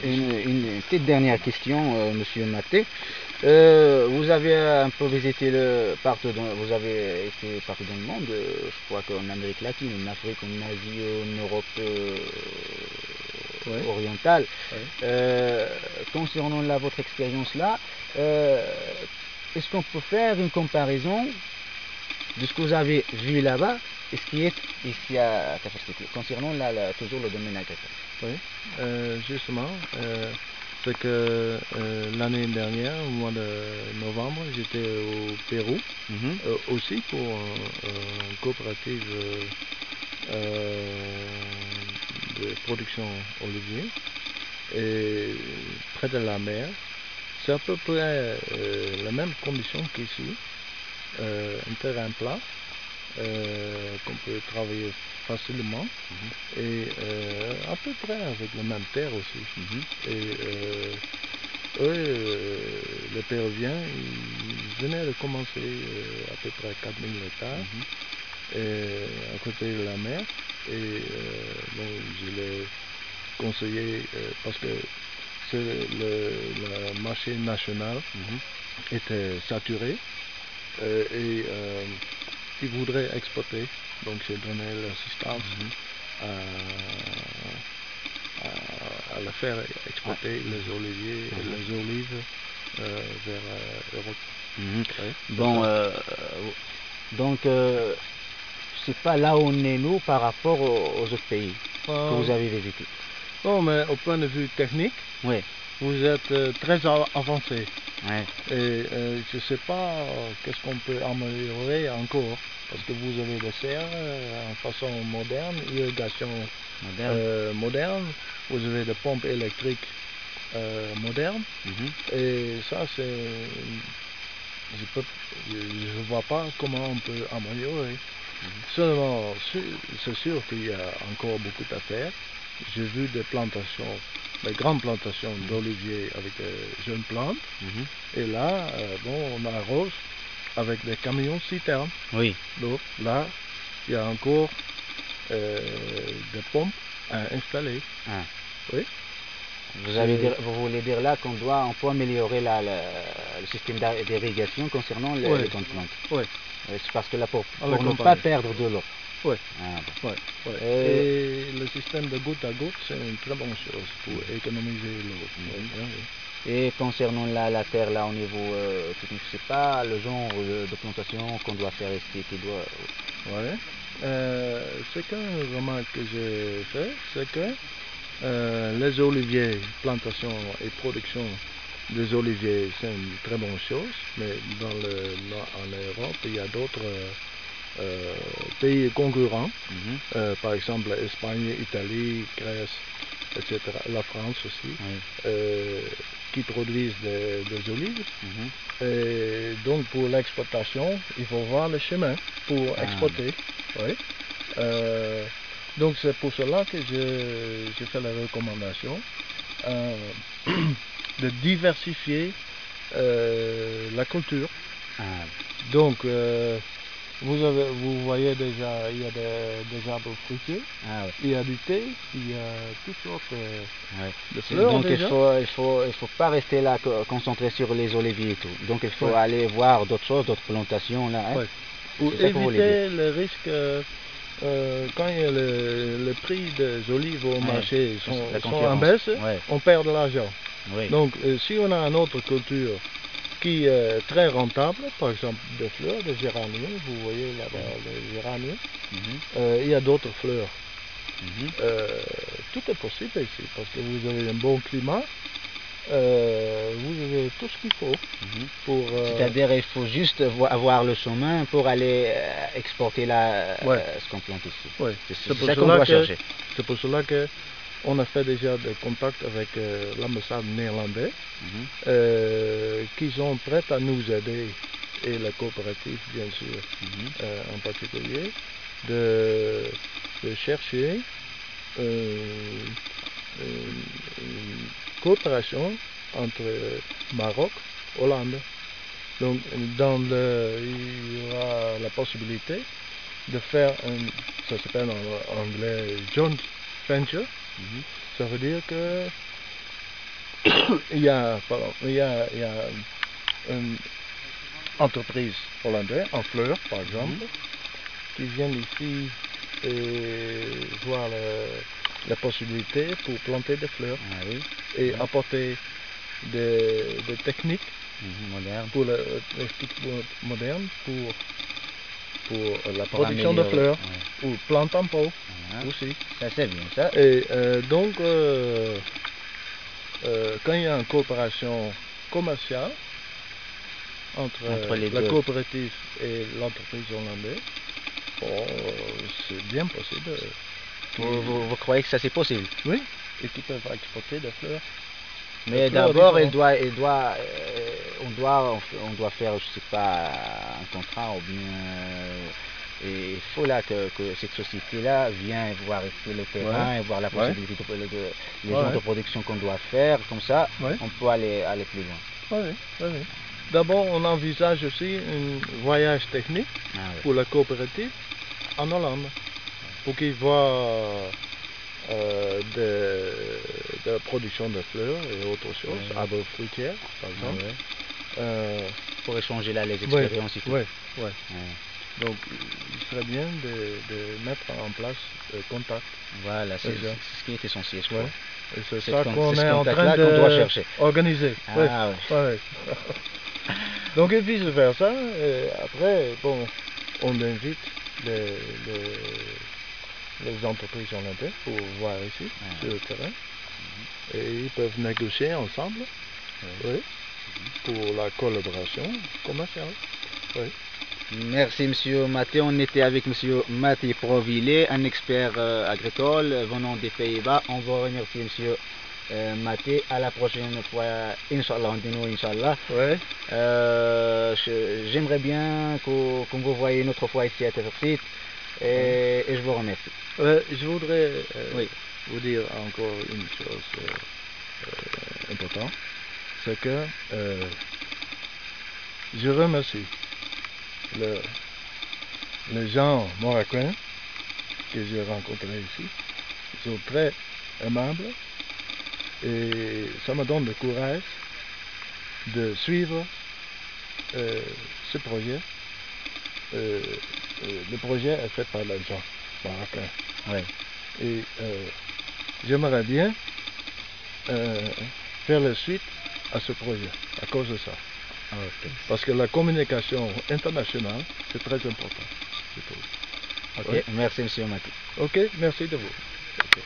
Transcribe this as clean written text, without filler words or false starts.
Une petite dernière question, Monsieur Maté. Vous avez un peu visité vous avez été partout dans le monde, je crois qu'en Amérique latine, en Afrique, en Asie, en Europe orientale. Concernant votre expérience là, est-ce qu'on peut faire une comparaison de ce que vous avez vu là-bas et ce qui est ici à Tafaskouti, concernant toujours le domaine agricole? Oui, justement, c'est que l'année dernière, au mois de novembre, j'étais au Pérou, aussi pour une coopérative de production olivier, et près de la mer. C'est à peu près la même condition qu'ici, un terrain plat qu'on peut travailler facilement et à peu près avec la même terre aussi. Et eux, les Péruviens, ils venaient de commencer à peu près 4000 hectares à côté de la mer. Et bon, je l'ai conseillé parce que le marché national était saturé et ils voudraient exporter. Donc j'ai donné l'assistance à le faire exporter les oliviers et les olives vers l'Europe. Bon, donc c'est pas là où on est nous par rapport aux autres pays que vous avez visités. Non, mais au point de vue technique, vous êtes très avancé. Et je ne sais pas qu'est-ce qu'on peut améliorer encore, parce que vous avez des serres en façon moderne, irrigation moderne, vous avez des pompes électriques modernes, et ça je ne vois pas comment on peut améliorer. Seulement, c'est sûr qu'il y a encore beaucoup à faire. J'ai vu des plantations, des grandes plantations d'oliviers avec des jeunes plantes. Et là, bon, on arrose avec des camions citernes. Donc là, il y a encore des pompes à installer. Vous voulez dire là qu'on peut améliorer le système d'irrigation concernant les grandes plantes. C'est parce que là, pour ne pas perdre de l'eau. Et le système de goutte à goutte, c'est une très bonne chose pour économiser l'eau. Et concernant la terre, là, au niveau technique, c'est pas le genre de plantation qu'on doit faire ici, c'est qu'une remarque que j'ai fait, c'est que les oliviers, plantation et production des oliviers, c'est une très bonne chose, mais en Europe, il y a d'autres pays concurrents, par exemple Espagne, Italie, Grèce, etc., la France aussi, qui produisent des olives. Et donc pour l'exportation, il faut voir le chemin pour exporter. Donc c'est pour cela que j'ai fait la recommandation de diversifier la culture. Donc vous voyez déjà, il y a des arbres fruitiers, il y a du thé, il y a toutes sortes de fleurs. Donc il faut pas rester là concentré sur les oliviers et tout. Donc il faut aller voir d'autres choses, d'autres plantations là. Pour éviter le risque, quand il y a le prix des olives au marché sont en baisse, on perd de l'argent. Donc si on a une autre culture qui est très rentable, par exemple des fleurs, des géraniums, vous voyez là-bas les géraniums, il y a d'autres fleurs. Tout est possible ici, parce que vous avez un bon climat, vous avez tout ce qu'il faut pour... C'est-à-dire il faut juste avoir le chemin pour aller exporter ce qu'on plante ici. C'est ça qu'on doit chercher. C'est pour cela que on a fait déjà des contacts avec l'ambassade néerlandaise, qui sont prêts à nous aider, et la coopérative bien sûr en particulier, de chercher une coopération entre Maroc et Hollande. Donc il y aura la possibilité de faire ça s'appelle en anglais joint venture. Mhm. Ça veut dire que il y a une entreprise hollandaise, en fleurs par exemple, qui viennent ici et voir la possibilité pour planter des fleurs Ah oui. et apporter des techniques Moderne. pour les techniques modernes pour la Pour production de améliorer, fleurs ouais. ou plantes en pot Ah, aussi. ça c'est bien ça. Et donc, quand il y a une coopération commerciale entre Les la deux. coopérative et l'entreprise hollandaise, bon, c'est bien possible. Vous croyez que ça c'est possible? Oui, et qu'ils peuvent exporter des fleurs. Mais fleurs d'abord, différentes. on doit faire, je sais pas, un contrat ou bien. Et il faut là que cette société-là vienne voir ici le terrain Ouais. et voir la Ouais. possibilité les Ouais. genres de production qu'on doit faire. Comme ça, Ouais. on peut aller plus loin. Oui, oui, oui. D'abord, on envisage aussi un voyage technique Ah oui. pour la coopérative en Hollande, pour qu'ils voient de la production de fleurs et autres choses, Ouais. arbres fruitiers par Ah exemple. ouais. Pour échanger là les Oui, expériences et tout. oui, oui. Ouais. Donc, il serait bien de mettre en place le contact. Voilà, c'est déjà. ce qui est essentiel, je Ouais. crois. Et c'est C'est ça qu'on ce est en train contact-là qu'on doit chercher. d'organiser. Oui, Ah oui. ouais. Donc, et vice versa. Et après, bon, on invite les entreprises hollandaises pour voir ici, sur le terrain. Et ils peuvent négocier ensemble, oui, pour la collaboration commerciale. Oui. Merci Monsieur Maté. On était avec Monsieur Maté Provillet, un expert agricole venant des Pays-Bas. On vous remercie Monsieur Maté. À la prochaine fois, Inch'Allah, on dit nous Inch'Allah. Ouais. J'aimerais bien qu'on vous voyez une autre fois ici à Teversite et je vous remercie. Je voudrais Oui. vous dire encore une chose importante, c'est que je remercie les gens marocains que j'ai rencontrés ici. Ils sont très aimables et ça me donne le courage de suivre ce projet. Le projet est fait par les gens marocains. Oui. Et j'aimerais bien faire la suite à ce projet à cause de ça. Okay. Parce que la communication internationale, c'est très important. Ok, Oui. merci Monsieur Maté. Ok, merci de vous. Okay.